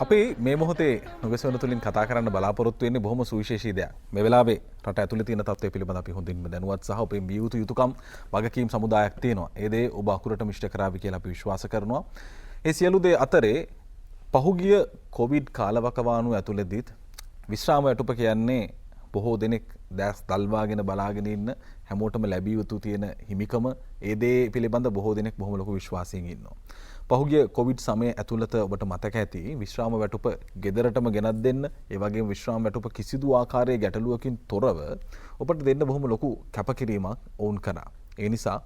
අපි මේ මොහොතේ නුගසවන තුලින් කතා කරන්න බලාපොරොත්තු වෙන්නේ බොහොම සුවිශේෂී දෙයක්. මේ වෙලාවේ රට ඇතුලේ තියෙන තත්ත්වය පිළිබඳ අපි හොඳින්ම දැනුවත් සහ ඔබේ බිය යුතු යුතුයකම් වගකීම් සමුදායක් තියෙනවා. ඒ දේ ඔබ අකුරටම ඉෂ්ට කරાવી කියලා අපි විශ්වාස කරනවා. ඒ සියලු දේ අතරේ පහුගිය කොවිඩ් කාලවකවානුව ඇතුළතදීත් විශ්‍රාම වැටුප කියන්නේ බොහෝ දෙනෙක් දැස් දල්වාගෙන බලාගෙන ඉන්න හැමෝටම ලැබිය යුතු තියෙන හිමිකම ඒ දේ පිළිබඳ බොහෝ දෙනෙක් බොහොම ලොකු විශ්වාසයෙන් ඉන්නවා. පහුගිය කොවිඩ් සමයේ ඇතුළත ඔබට මතක ඇති විශ්‍රාම වැටුප ගෙදරටම ගෙනත් දෙන්න ඒ වගේම විශ්‍රාම වැටුප කිසිදු ආකාරයේ ගැටලුවකින් තොරව ඔබට දෙන්න බොහොම ලොකු කැපකිරීමක් වුන් කරා. ඒ නිසා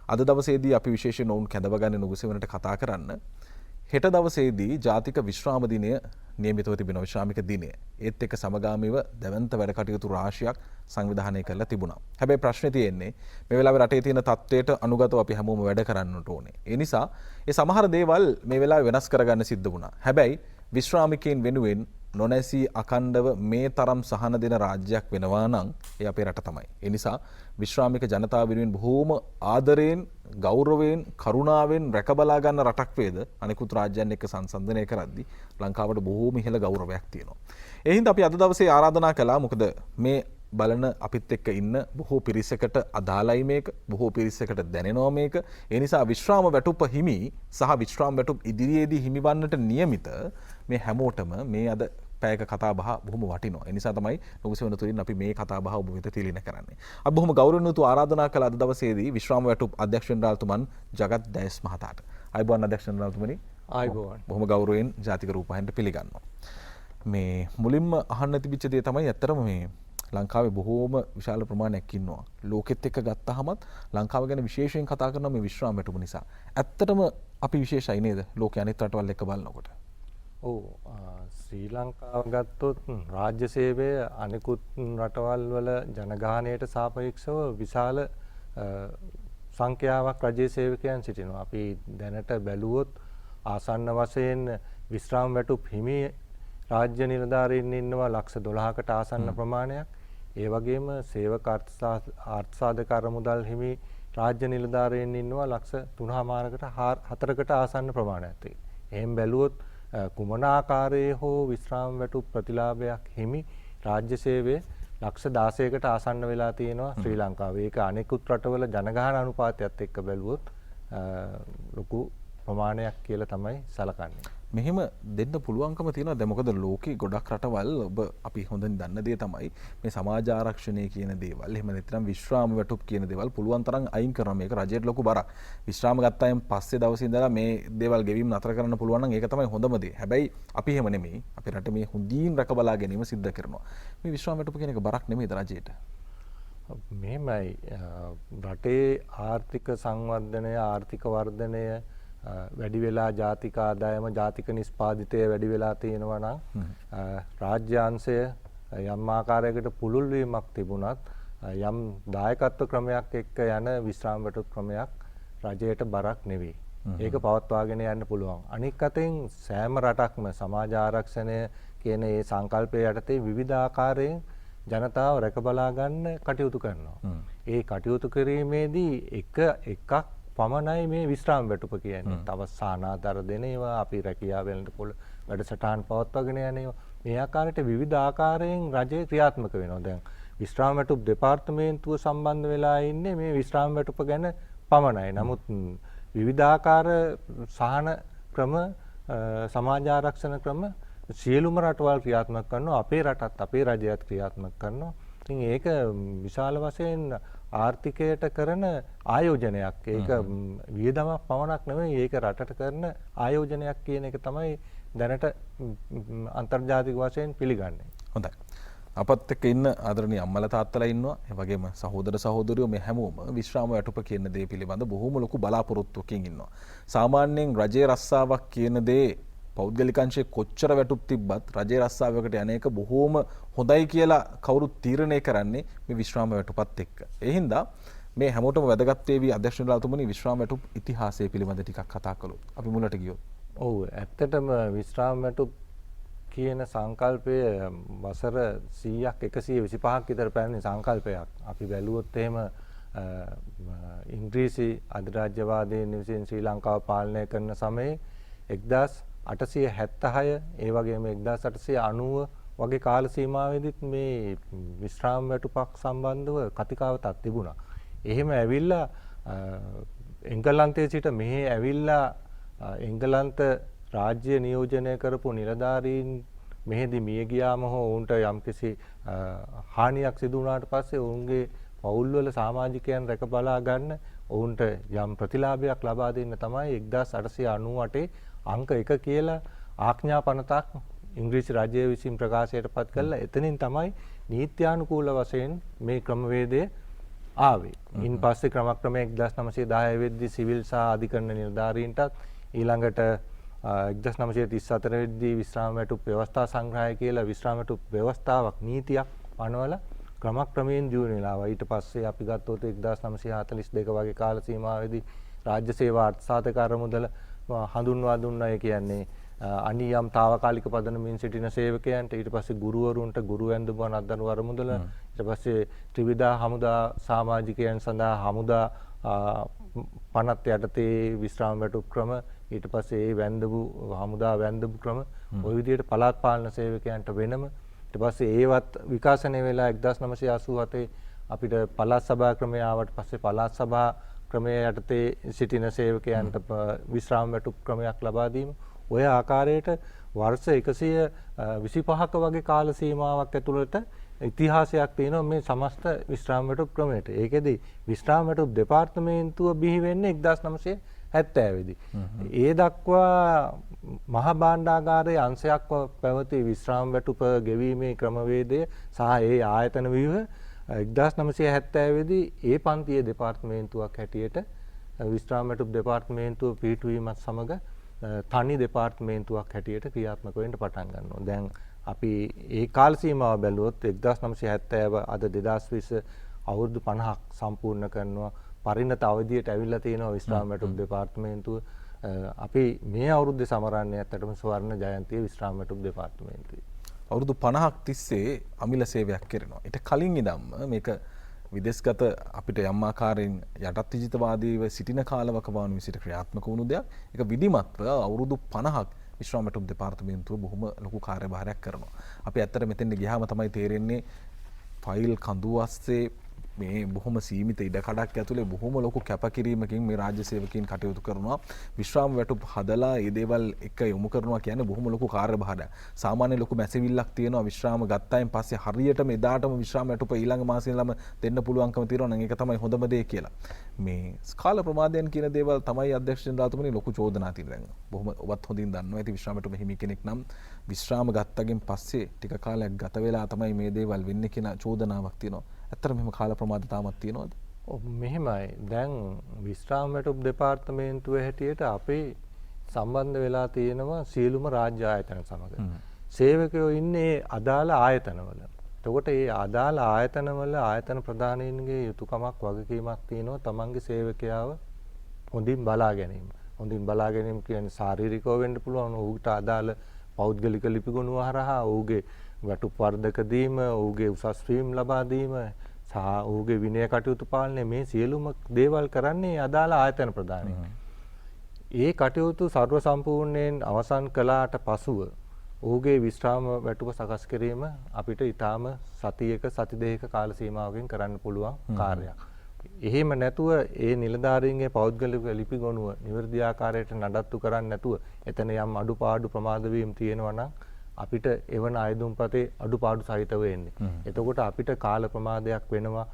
අද දවසේදී අපි විශේෂයෙන් ඔවුන් කැඳවගන්නේ නුගසෙවණට කතා කරන්න. හෙට දවසේදී ජාතික විශ්‍රාම දිනය නියමිතව තිබෙන විශ්‍රාමික දිනය. ඒත් එක්ක සමගාමීව දැවැන්ත වැඩ කටයුතු රාශියක් සංවිධානය කරලා තිබුණා. හැබැයි ප්‍රශ්නේ තියෙන්නේ මේ වෙලාවේ රටේ තියෙන තත්ත්වයට අනුගතව අපි හැමෝම වැඩ කරන්නට ඕනේ. ඒ නිසා ඒ සමහර දේවල් මේ වෙලාවේ වෙනස් කරගන්න සිද්ධ වුණා. හැබැයි විශ්‍රාමිකයන් වෙනුවෙන් නොනැසී අඛණ්ඩව මේ තරම් සහන දෙන රාජ්‍යයක් වෙනවා නම් ඒ අපේ රට තමයි. ඒ නිසා විශ්‍රාමික ජනතාව වෙනුවෙන් බොහෝම ආදරයෙන්, ගෞරවයෙන්, කරුණාවෙන් රැකබලා ගන්න රටක් වේද අනිකුත් රාජ්‍යයන් එක්ක සංසන්දනය කරද්දී ලංකාවට බොහෝම ඉහළ ගෞරවයක් තියෙනවා. ඒ හින්දා අපි අද දවසේ ආරාධනා කළා. මොකද මේ බලන අපිත් එක්ක ඉන්න බොහෝ පිරිසකට අදාළයි මේක, බොහෝ පිරිසකට දැනෙනවා මේක. ඒ නිසා විශ්‍රාම වැටුප හිමි සහ විශ්‍රාම වැටුප ඉදිරියේදී හිමිවන්නට නියමිත මේ හැමෝටම මේ අද පැයක කතා බහ බොහොම වටිනවා. ඒ නිසා තමයි නුගසෙවණ තුලින් අපි මේ කතා බහ ඔබ වෙත තිලින කරන්නේ. අපි බොහොම ගෞරවණීය තු ආරාධනා කළ අද දවසේදී විශ්‍රාම වැටුප් අධ්‍යක්ෂ ජනරාල්තුමන් ජගත් ඩයස් මහතාට. ආයුබෝවන් අධ්‍යක්ෂ ජනරාල්තුමනි. ආයුබෝවන්. බොහොම ගෞරවයෙන් ජාතික රූපවාහිනියට පිළිගන්නවා. මේ මුලින්ම අහන්න තිබිච්ච දේ තමයි ඇත්තටම මේ ලංකාවේ බොහෝම විශාල ප්‍රමාණයක් ඉන්නවා. ලෝකෙත් එක්ක ගත්තහමත් ලංකාව ගැන විශේෂයෙන් කතා කරනවා මේ විශ්‍රාම වැටුප නිසා. ඇත්තටම අපි විශේෂයි නේද? ලෝකයේ අනිත් රටවල් එක්ක බලනකොට. ඔව් ශ්‍රී ලංකාව ගත්තොත් රාජ්‍ය සේවය අනිකුත් රටවල් වල ජනගහනයට සාපේක්ෂව විශාල සංඛ්‍යාවක් රජයේ සේවකයන් සිටිනවා. අපි දැනට බැලුවොත් ආසන්න වශයෙන් විශ්‍රාම වැටුප් හිමි රාජ්‍ය නිලධාරීන් ඉන්නවා ලක්ෂ 12කට ආසන්න ප්‍රමාණයක්. ඒ වගේම සේවක අර්ථසාධක අරමුදල් හිමි රාජ්‍ය නිලධාරීන් ඉන්නවා ලක්ෂ 3මාරකට 4කට ආසන්න ප්‍රමාණයක්. එහෙන් බැලුවොත් කුමන ආකාරයේ හෝ විශ්‍රාම වැටුප් ප්‍රතිලාභයක් හිමි රාජ්‍ය සේවයේ ලක්ෂ 16කට ආසන්න වෙලා තියෙනවා ශ්‍රී ලංකාවේ. ඒක අනෙකුත් රටවල ජනගහන අනුපාතයත් එක්ක බැලුවොත් ලොකු ප්‍රමාණයක් කියලා තමයි සලකන්නේ. මෙහෙම දෙන්න පුළුවන්කම තියෙනවා. දැන් මොකද ලෝකේ ගොඩක් රටවල් ඔබ අපි හොඳින් දන්න දේ තමයි මේ සමාජ ආරක්ෂණය කියන දේවල්. එහෙම නැත්නම් විශ්‍රාම වැටුප් කියන දේවල් පුළුවන් තරම් අයින් කරනවා. මේක රජයට ලොකු බරක්. විශ්‍රාම ගත්තායින් පස්සේ දවසේ ඉඳලා මේ දේවල් ගෙවීම නතර කරන්න පුළුවන් නම් ඒක තමයි හොඳම දේ. හැබැයි අපි එහෙම නෙමෙයි. අපේ රට මේ හොඳින් රැකබලා ගැනීම සිද්ධ කරනවා. මේ විශ්‍රාම වැටුප කියන එක බරක් නෙමෙයිද රජයට? මෙහෙමයි රටේ ආර්ථික සංවර්ධනය, ආර්ථික වර්ධනය වැඩි වෙලා ජාතික ආදායම ජාතික නිෂ්පාදිතය වැඩි වෙලා තියෙනවා නම් රාජ්‍යාංශය යම් ආකාරයකට පුළුල් වීමක් තිබුණත් යම් දායකත්ව ක්‍රමයක් එක්ක යන විශ්‍රාම වැටුප් ක්‍රමයක් රජයට බරක් නෙවෙයි. ඒක පවත්වාගෙන යන්න පුළුවන්. අනික් අතින් සෑම රටක්ම සමාජ ආරක්ෂණය කියන ඒ සංකල්පය යටතේ විවිධ ආකාරයෙන් ජනතාව රැකබලා ගන්න කටයුතු කරනවා. ඒ කටයුතු කිරීමේදී එකක් පමණයි මේ විශ්‍රාම වැටුප කියන්නේ. තව සානාතර දෙන ඒවා අපි රැකියාව වෙනකොට වැඩසටහන් පවත්වාගෙන යන ඒවා මේ ආකාරයට විවිධ ආකාරයෙන් රජය ක්‍රියාත්මක වෙනවා. දැන් විශ්‍රාම වැටුප් දෙපාර්තමේන්තුව සම්බන්ධ වෙලා ඉන්නේ මේ විශ්‍රාම වැටුප ගැන පමණයි. නමුත් විවිධාකාර සහන ක්‍රම සමාජ ආරක්ෂණ ක්‍රම සියලුම රටවල් ක්‍රියාත්මක කරනවා. අපේ රටත් අපේ රජයත් ක්‍රියාත්මක කරනවා. ඉතින් ඒක විශාල වශයෙන් ආර්ථිකයට කරන ආයෝජනයක්. ඒක වියදමක් පමණක් නෙවෙයි, ඒක රටට කරන ආයෝජනයක් කියන එක තමයි දැනට අන්තර්ජාතික වශයෙන් පිළිගන්නේ. හොඳයි. අපත් එක්ක ඉන්න ආදරණීය අම්මලා තාත්තලා ඉන්නවා. ඒ වගේම සහෝදර සහෝදරියෝ මේ හැමෝම විශ්‍රාම වැටුප කියන දේ පිළිබඳ බොහොම ලොකු බලාපොරොත්තුවකින් ඉන්නවා. සාමාන්‍යයෙන් රජයේ රස්සාවක් කියන දේ පෞද්ගලික අංශයේ කොච්චර වැටුප් තිබ්බත් රජයේ රස්සාවකට යන එක බොහොම හොඳයි කියලා කවුරුත් තීරණය කරන්නේ මේ විශ්‍රාම වැටුපත් එක්ක. ඒ හින්දා මේ හැමෝටම වැදගත් වේවි අධ්‍යක්ෂ ජනරාල්තුමනි විශ්‍රාම වැටුප් ඉතිහාසය පිළිබඳ ටිකක් කතා කළොත්. අපි මුලට ගියොත්. ඔව් ඇත්තටම විශ්‍රාම වැටුප් කියන සංකල්පය වසර 100ක් 125ක් විතර පැරණි සංකල්පයක්. අපි බැලුවොත් එහෙම ඉංග්‍රීසි අධිරාජ්‍යවාදීන් විසින් ශ්‍රී ලංකාව පාලනය කරන සමයේ 876 ඒ වගේම 1890 වගේ කාල සීමාවෙදිත් මේ විශ්‍රාම වැටුපක් සම්බන්ධව කතිකාවතක් තිබුණා. එහෙම ඇවිල්ලා එංගලන්තයේ සිට මෙහි ඇවිල්ලා එංගලන්ත රාජ්‍ය නියෝජනය කරපු නිලධාරීන් මෙහෙදි මිය ගියාම හෝ ඔවුන්ට යම්කිසි හානියක් සිදු වුණාට පස්සේ ඔවුන්ගේ පවුල්වල සමාජිකයන් රැක බලා ගන්න ඔවුන්ට යම් ප්‍රතිලාභයක් ලබා දෙන්න තමයි 1898 අංක 1 කියලා ආඥා පනතක් ඉංග්‍රීසි රජය විසින් ප්‍රකාශයට පත් කළා. එතනින් තමයි නීත්‍යානුකූල වශයෙන් මේ ක්‍රමවේදය ආවේ. ඉන් පස්සේ ක්‍රමක්‍රමයෙන් 1910 වෙද්දී සිවිල් සහ අධිකරණ නිලධාරීන්ටත් ඊළඟට 1934 වෙද්දී විශ්‍රාම වැටුප් ව්‍යවස්ථා සංග්‍රහය කියලා විශ්‍රාම වැටුප් ව්‍යවස්ථාවක් නීතියක් පනවලා ක්‍රමක්‍රමයෙන් දියුණු වෙලා. ඊට පස්සේ අපි ගත්තොත් 1942 වගේ කාල සීමාවෙදී රාජ්‍ය සේවා අර්ථසාධක අරමුදල හඳුන්වා දුන්නා. ඒ කියන්නේ අනියම් తాවකාලික පදනමින් සිටින සේවකයන්ට, ඊට පස්සේ ගුරුවරුන්ට ගුරු වැඳුම අත්දැනුම් අරමුදල, ඊට පස්සේ ත්‍රිවිධ හමුදා සමාජිකයන් සඳහා හමුදා පනත් යටතේ විශ්‍රාම වැටුප් ක්‍රම, ඊට පස්සේ ඒ වැඳපු හමුදා වැඳපු ක්‍රම ওই විදිහට පළාත් පාලන සේවකයන්ට වෙනම, ඊට පස්සේ ඒවත් විකාශනය වෙලා 1987 අපිට පළාත් සභා ක්‍රමය ආවට පස්සේ පළාත් සභා ක්‍රමය යටතේ සිටින සේවකයන්ට විශ්‍රාම වැටුප් ක්‍රමයක් ලබා දීම. ඔය ආකාරයට වර්ෂ 125ක වගේ කාල සීමාවක් ඇතුළත ඉතිහාසයක් තියෙනවා මේ සමස්ත විශ්‍රාම වැටුප් ක්‍රමයට. ඒකෙදි විශ්‍රාම වැටුප් දෙපාර්තමේන්තුව බිහි වෙන්නේ 1970 දී. ඒ දක්වා මහා භාණ්ඩාගාරයේ අංශයක් පැවති විශ්‍රාම වැටුප ගෙවීමේ ක්‍රමවේදය සහ ඒ ආයතන ව්‍යුහ 1970 දී ඒ පන්තියේ දෙපාර්තමේන්තුවක් හැටියට විශ්‍රාම වැටුප් දෙපාර්තමේන්තුව පිහිටුවීමත් සමග තනි දෙපාර්තමේන්තුවක් හැටියට ක්‍රියාත්මක වෙන්න පටන් ගන්නවා. දැන් අපි ඒ කාල සීමාව බැලුවොත් 1970 අද 2020 අවුරුදු 50ක් සම්පූර්ණ කරනවා. පරිණත අවධියට ඇවිල්ලා තියෙනවා විශ්‍රාම වැටුප් දෙපාර්තමේන්තුව. අපි මේ අවුරුද්දේ සමරන්නේ ඇත්තටම ස්වර්ණ ජයන්තිය විශ්‍රාම වැටුප් දෙපාර්තමේන්තුවේ. අවුරුදු 50ක් තිස්සේ අමිල සේවයක් කරනවා. ඊට කලින් ඉඳන්ම මේක විදේශගත අපිට යම් ආකාරයෙන් යටත් විජිතවාදීව සිටින කාලවකවානුවේ සිට ක්‍රියාත්මක වුණු දෙයක්. ඒක විධිමත්ව අවුරුදු 50ක් විශ්‍රාම වැටුප් දෙපාර්තමේන්තුව බොහොම ලොකු කාර්යභාරයක් කරනවා. අපි ඇත්තට මෙතෙන්ට ගියාම තමයි තේරෙන්නේ ෆයිල් කඳු අස්සේ මේ බොහොම සීමිත ඉඩකඩක් ඇතුලේ බොහොම ලොකු කැපකිරීමකින් මේ රාජ්‍ය සේවකයන් කටයුතු කරනවා. විශ්‍රාම වැටුප් හදලා ඒ දේවල් එක යොමු කරනවා කියන්නේ බොහොම ලොකු කාර්යභාරයක්. සාමාන්‍ය ලොකු මැසිවිල්ලක් තියෙනවා විශ්‍රාම ගත්තායින් පස්සේ හරියටම එදාටම විශ්‍රාම වැටුප ඊළඟ මාසෙ ඉඳලම දෙන්න පුළුවන්කම තියෙනවා නම් ඒක තමයි හොඳම දේ කියලා. මේ ස්කාල ප්‍රමාදයන් කියන දේවල් තමයි අධ්‍යක්ෂ ජනරාතුමනි ලොකු චෝදනා තියෙනවා. බොහොම ඔබත් හොඳින් දන්නවා. ඉතින් විශ්‍රාම වැටුප හිමි කෙනෙක් නම් විශ්‍රාම ගත්තගෙන් පස්සේ ටික කාලයක් ගත වෙලා තමයි මේ දේවල් වෙන්නේ කියන චෝදනාවක් තියෙනවා. ඇත්තටම මෙහෙම කාල ප්‍රමාද තාමත් තියෙනවද? ඔව් මෙහෙමයි. දැන් විශ්‍රාම වැටුප් දෙපාර්තමේන්තුවේ හැටියට අපේ සම්බන්ධ වෙලා තියෙනවා සියලුම රාජ්‍ය ආයතන සමග. සේවකයෝ ඉන්නේ අදාළ ආයතනවල. එතකොට මේ අදාළ ආයතනවල ආයතන ප්‍රධානීන්ගේ යුතුයකමක් වගකීමක් තියෙනවා තමන්ගේ සේවකයාව හොඳින් බලා ගැනීම. හොඳින් බලා ගැනීම කියන්නේ ශාරීරිකව වෙන්න පුළුවන්. ඌට අදාළ පෞද්ගලික ලිපිගොනුව හරහා ඌගේ වැටුප් වර්ධක දීම, ඌගේ උසස් වීම ලබා දීම සහ ඌගේ විනය කටයුතු පාලනය මේ සියලුම දේවල් කරන්නේ අදාළ ආයතන ප්‍රධානී. ඒ කටයුතු සර්ව සම්පූර්ණයෙන් අවසන් කළාට පසුව ඌගේ විශ්‍රාම වැටුප සකස් කිරීම අපිට ඊටාම සතියක සති දෙකක කාල සීමාවකින් කරන්න පුළුවන් කාර්යයක්. එහෙම නැතුව ඒ නිලධාරීන්ගේ පෞද්ගලික ලිපිගොනුව නිවැරදි ආකාරයට නඩත්තු කරන්නේ නැතුව එතන යම් අඩුපාඩු ප්‍රමාද වීම තියෙනවා නම් අපිට එවන අයදුම්පතේ අඩුපාඩු සහිතව එන්නේ. එතකොට අපිට කාල ප්‍රමාදයක් වෙනවා.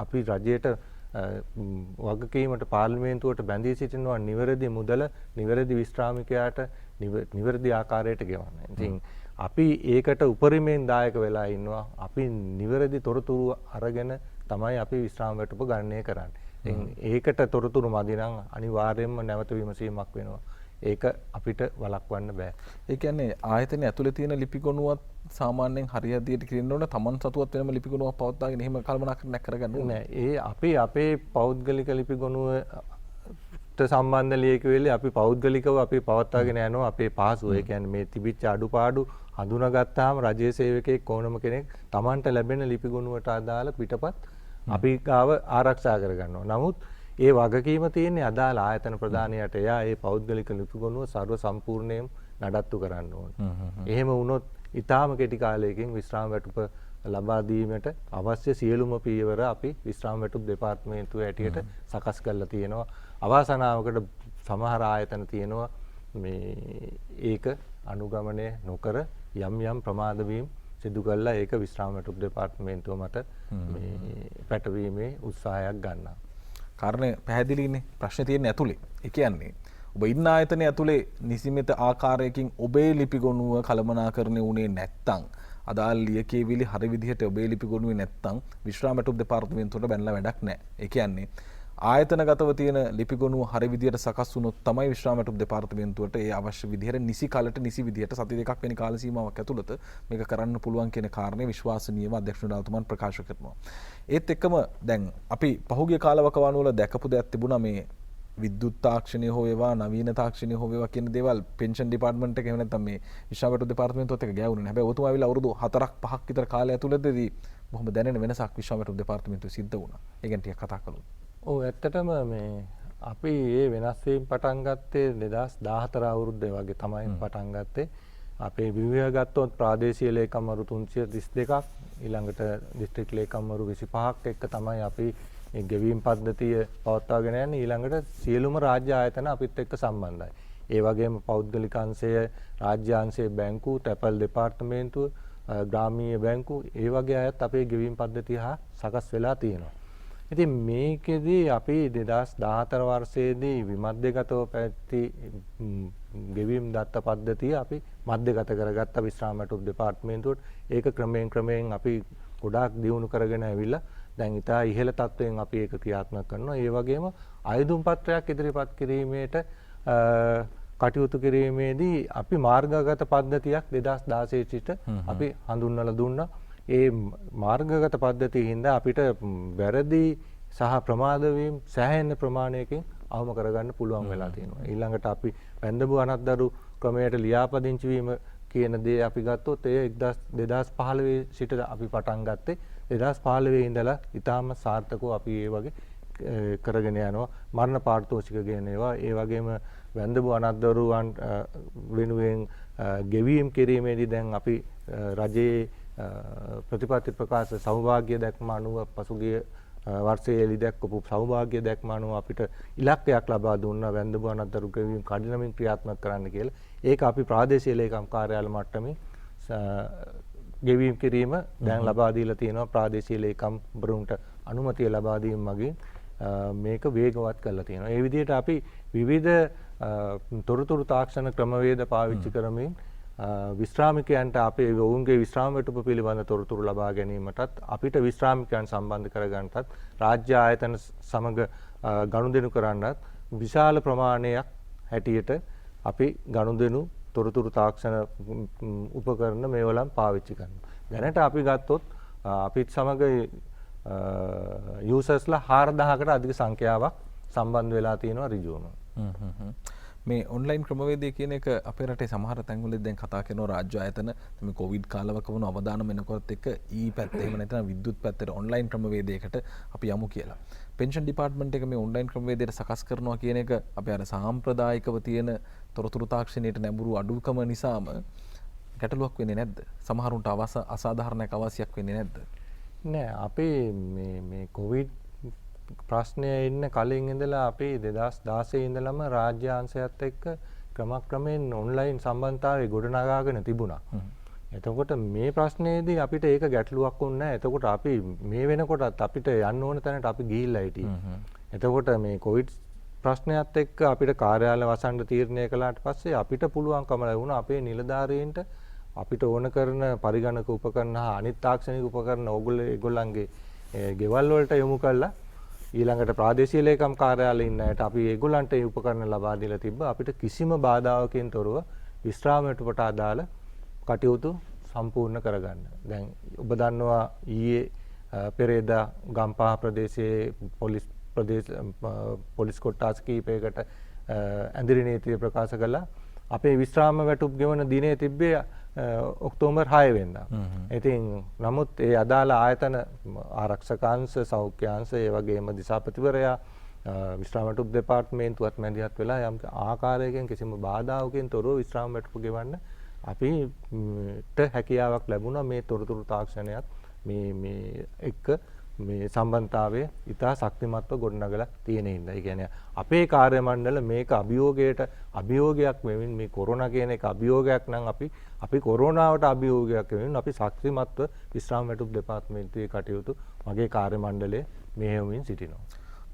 අපි රජයට වගකීමට පාර්ලිමේන්තුවට බැඳී සිටිනවා නිවැරදි මුදල නිවැරදි විශ්‍රාමිකයාට නිවැරදි ආකාරයට ගෙවන්න. ඉතින් අපි ඒකට උපරිමයෙන් දායක වෙලා ඉන්නවා. අපි නිවැරදි තොරතුරු අරගෙන තමයි අපි විශ්‍රාම වැටුප ගණනය කරන්නේ. ඉතින් ඒකට තොරතුරු මදි නම් අනිවාර්යයෙන්ම නැවත විමසීමක් වෙනවා. ඒක අපිට වළක්වන්න බෑ. ඒ කියන්නේ ආයතනයේ ඇතුලේ තියෙන ලිපිගොනුවත් සාමාන්‍යයෙන් හරියදියට කියන්න ඕන තමන් සතුවත් වෙනම ලිපිගොනුවක් පවත්වාගෙන එහෙම කල්පනාකරණයක් කරගන්න ඕනේ නෑ. ඒ අපි අපේ පෞද්ගලික ලිපිගොනුවට සම්බන්ධ ලියකියවිලි අපි පෞද්ගලිකව අපි පවත්වාගෙන යනවා අපේ පහසුව. ඒ කියන්නේ මේ තිබිච්ච අඩුපාඩු හඳුනාගත්තාම රජයේ සේවකයෙක් ඕනම කෙනෙක් තමන්ට ලැබෙන ලිපිගොනුවට අදාළ පිටපත් අපි ගාව ආරක්ෂා කරගන්නවා. නමුත් ඒ වගකීම තියෙන්නේ අදාළ ආයතන ප්‍රධානියට. එයා ඒ පෞද්ගලික ලිපිගොනුව සර්ව සම්පූර්ණයෙන් නඩත්තු කරන්න ඕන. එහෙම වුණොත් ඊටාම කෙටි කාලයකින් විශ්‍රාම වැටුප ලබා දීමට අවශ්‍ය සියලුම පියවර අපි විශ්‍රාම වැටුප් දෙපාර්තමේන්තුව ඇටියට සකස් කරලා තියෙනවා. අවාසනාවකට සමහර ආයතන තියෙනවා මේ ඒක අනුගමනය නොකර යම් යම් ප්‍රමාද වීම් සිදු කළා ඒක විශ්‍රාම වැටුප් දෙපාර්තමේන්තුව මත මේ පැටවීමේ උත්සාහයක් ගන්නවා. කාරණේ පැහැදිලිනේ. ප්‍රශ්නේ තියෙන්නේ ඇතුලේ. ඒ කියන්නේ ඔබ ඉන්න ආයතනයේ ඇතුලේ නිසිමිත ආකාරයකින් ඔබේ ලිපිගොනුව කළමනාකරණය වුණේ නැත්තම් අදාළ ලියකියවිලි හරි විදිහට ඔබේ ලිපිගොනුවේ නැත්තම් විශ්‍රාම වැටුප් දෙපාර්තමේන්තුවට බැනලා වැඩක් නැහැ. ඒ කියන්නේ ආයතනගතව තියෙන ලිපිගොනුව හරි විදිහට සකස් වුණොත් තමයි විශ්‍රාම වැටුප් දෙපාර්තමේන්තුවට ඒ අවශ්‍ය විදිහට නිසි කාලයට නිසි විදිහට සති දෙකක් වෙනි කාල සීමාවක් ඇතුළත මේක කරන්න පුළුවන් කියන කාරණේ විශ්වාසනීයව අධ්‍යක්ෂ නිලධාරීතුමන් ප්‍රකාශ කරනවා. ඒත් එක්කම දැන් අපි පහුගිය කාලවකවානුවල දැකපු දෙයක් තිබුණා මේ විද්‍යුත් තාක්ෂණය හෝ වේවා නවීන තාක්ෂණය හෝ වේවා කියන දේවල් පෙන්ෂන් ඩිපාර්ට්මන්ට් එකේ එහෙම නැත්නම් මේ විශ්‍රාම වැටුප් දෙපාර්තමේන්තුවත් එක ගෑවුනේ නැහැ. හැබැයි ඔතුමා ආවිලා අවුරුදු 4ක් 5ක් විතර කාලය ඇතුළතදී බොහොම දැනෙන වෙනසක් විශ්‍රාම වැටුප් දෙපාර්තමේන්තුවේ සිද්ධ වුණා. ඒ ගැන ටිකක් කතා කළොත්. ඔව් ඇත්තටම මේ අපි මේ වෙනස් වීම පටන් ගත්තේ 2014 අවුරුද්දේ වගේ තමයි පටන් ගත්තේ. අපේ විවිධ ගත්තොත් ප්‍රාදේශීය ලේකම්වරු 332ක් ඊළඟට දිස්ත්‍රික් ලේකම්වරු 25ක් එක්ක තමයි අපි මේ ගෙවීම් පද්ධතිය පවත්වාගෙන යන්නේ. ඊළඟට සියලුම රාජ්‍ය ආයතන අපිත් එක්ක සම්බන්ධයි. ඒ වගේම පෞද්ගලික අංශය, රාජ්‍ය අංශයේ බැංකු, තැපැල් දෙපාර්තමේන්තුව, ග්‍රාමීය බැංකු ඒ වගේ අයත් අපේ ගෙවීම් පද්ධතිය හා සකස් වෙලා තියෙනවා. ඉතින් මේකෙදී අපි 2014 වර්ෂයේදී විමධ්‍යගතව පැවති ගෙවීම් දත්ත පද්ධතිය අපි මධ්‍යගත කරගත්ත විශ්‍රාම වැටුප් දෙපාර්තමේන්තුවට. ඒක ක්‍රමයෙන් අපි ගොඩාක් දියුණු කරගෙන ඇවිල්ලා දැන් ඉතා ඉහළ තත්ත්වයෙන් අපි ඒක ක්‍රියාත්මක කරනවා. ඒ වගේම අයදුම් පත්‍රයක් ඉදිරිපත් කිරීමේට කටයුතු කිරීමේදී අපි මාර්ගගත පද්ධතියක් 2016 සිට අපි හඳුන්වලා දුන්නා. ඒ මාර්ගගත පද්ධතිය හින්දා අපිට වැරදි සහ ප්‍රමාද වීම සෑහෙන ප්‍රමාණයකින් අවම කරගන්න පුළුවන් වෙලා තියෙනවා. ඊළඟට අපි වැන්දඹු අනත්දරු ක්‍රමයට ලියාපදිංචි වීම කියන දේ අපි ගත්තොත් ඒ 2015 සිට අපි පටන් ගත්තේ. 2015 ඉඳලා ඊටාම සාර්ථකව අපි ඒ වගේ කරගෙන යනවා. මරණ පාරිතෝෂික ගෙන ඒවා ඒ වගේම වැන්දඹු අනත්දරුවන් වෙනුවෙන් ගෙවීම් කිරීමේදී දැන් අපි රජයේ ප්‍රතිපත්ති ප්‍රකාශ සෞභාග්‍ය දැක්ම අනුව පසුගිය වර්ෂයේ එළි දැක්වපු සෞභාග්‍ය දැක්ම අනුව අපිට ඉලක්කයක් ලබා දුන්නා වැන්දඹු අනත්දරු ගෙවීම් කඩිනමින් ක්‍රියාත්මක කරන්න කියලා. ඒක අපි ප්‍රාදේශීය ලේකම් කාර්යාල මට්ටමේ ගෙවීම් කිරීම දැන් ලබා දීලා තියෙනවා. ප්‍රාදේශීය ලේකම්වරුන්ට අනුමැතිය ලබා දීම මගින් මේක වේගවත් කරලා තියෙනවා. ඒ විදිහට අපි විවිධ තොරතුරු තාක්ෂණ ක්‍රමවේද පාවිච්චි කරමින් විශ්‍රාමිකයන්ට අපේ ඔවුන්ගේ විශ්‍රාම වැටුප පිළිබඳ තොරතුරු ලබා ගැනීමටත් අපිට විශ්‍රාමිකයන් සම්බන්ධ කරගන්නටත් රාජ්‍ය ආයතන සමග ගනුදෙනු කරන්නත් විශාල ප්‍රමාණයක් හැටියට අපි ගනුදෙනු තොරතුරු තාක්ෂණ උපකරණ මේවලම් පාවිච්චි කරනවා. දැනට අපි ගත්තොත් අපිත් සමග යූසර්ස්ලා 4000කට අධික සංඛ්‍යාවක් සම්බන්ධ වෙලා තියෙනවා ඍජුවම. මේ ඔන්ලයින් ක්‍රමවේදය කියන එක අපේ රටේ සමහර තැන්වල දැන් කතා කරනවා රාජ්‍ය ආයතන මේ කොවිඩ් කාලවක වුණ අවදානම වෙනකොට එක්ක පැත්ත එහෙම නැත්නම් විද්‍යුත් පැත්තට ඔන්ලයින් ක්‍රමවේදයකට අපි යමු කියලා. පෙන්ෂන් ඩිපාර්ට්මන්ට් එක මේ ඔන්ලයින් ක්‍රමවේදයට සකස් කරනවා කියන එක අපේ අර සාම්ප්‍රදායිකව තියෙන තොරතුරු තාක්ෂණයට නැඹුරු අඩුකම නිසාම ගැටලුවක් වෙන්නේ නැද්ද? සමහරුන්ට අසාධාරණයක් අවශ්‍යයක් වෙන්නේ නැද්ද? නෑ අපේ මේ කොවිඩ් ප්‍රශ්නය ඉන්න කලින් ඉඳලා අපි 2016 ඉඳලම රාජ්‍ය අංශයත් එක්ක ක්‍රමක්‍රමයෙන් ඔන්ලයින් සම්බන්ධතාවය ගොඩනගාගෙන තිබුණා. එතකොට මේ ප්‍රශ්නයේදී අපිට ඒක ගැටලුවක් වුණේ නැහැ. එතකොට අපි මේ වෙනකොටත් අපිට යන්න ඕන තැනට අපි ගිහිල්ලා හිටියේ. එතකොට මේ කොවිඩ් ප්‍රශ්නයත් එක්ක අපිට කාර්යාල වසන්ඩ තීරණය කළාට පස්සේ අපිට පුළුවන්කම ලැබුණා අපේ නිලධාරීන්ට අපිට ඕන කරන පරිගණක උපකරණ හා අනිත් තාක්ෂණික උපකරණ ඒගොල්ලන්ගේ ගෙවල් වලට යොමු කළා. ඊළඟට ප්‍රාදේශීය ලේකම් කාර්යාලයේ ඉන්න අයට අපි ඒගොල්ලන්ට ඒ උපකරණ ලබා දීලා තිබ්බා. අපිට කිසිම බාධාවකින් තොරව විශ්‍රාම වැටුපට අදාළ කටයුතු සම්පූර්ණ කරගන්න. දැන් ඔබ දන්නවා ඊයේ පෙරේදා ගම්පහ ප්‍රදේශයේ පොලිස් කොට්ටාස් කීපයකට ඇඳිරි නීතිය ප්‍රකාශ කළා. අපේ විශ්‍රාම වැටුප් ගෙවන දිනේ තිබ්බේ ඔක්තෝබර් 6 වෙනිදා. ඉතින් නමුත් ඒ අදාළ ආයතන ආරක්ෂක අංශ, සෞඛ්‍ය අංශ, ඒ වගේම දිසාපතිවරයා විශ්‍රාම වැටුප් දෙපාර්තමේන්තුවත් මැදිහත් වෙලා යම් ආකාරයකින් කිසිම බාධාවකින් තොරව විශ්‍රාම වැටුප ගෙවන්න අපිට හැකියාවක් ලැබුණා මේ තොරතුරු තාක්ෂණයත් මේ එක්ක මේ සම්බන්ධතාවය ඉතා ශක්තිමත්ව ගොඩනගලා තියෙන හින්දා. ඒ කියන්නේ අපේ කාර්ය මණ්ඩල මේක අභියෝගයක් වෙමින් මේ කොරෝනා කියන එක අභියෝගයක් නම් අපි කොරෝනාවට අභියෝගයක් වෙමින් අපි ශක්තිමත්ව විශ්‍රාම වැටුප් දෙපාර්තමේන්තුවේ කටයුතු මගේ කාර්ය මණ්ඩලයේ මෙහෙයමින් සිටිනවා.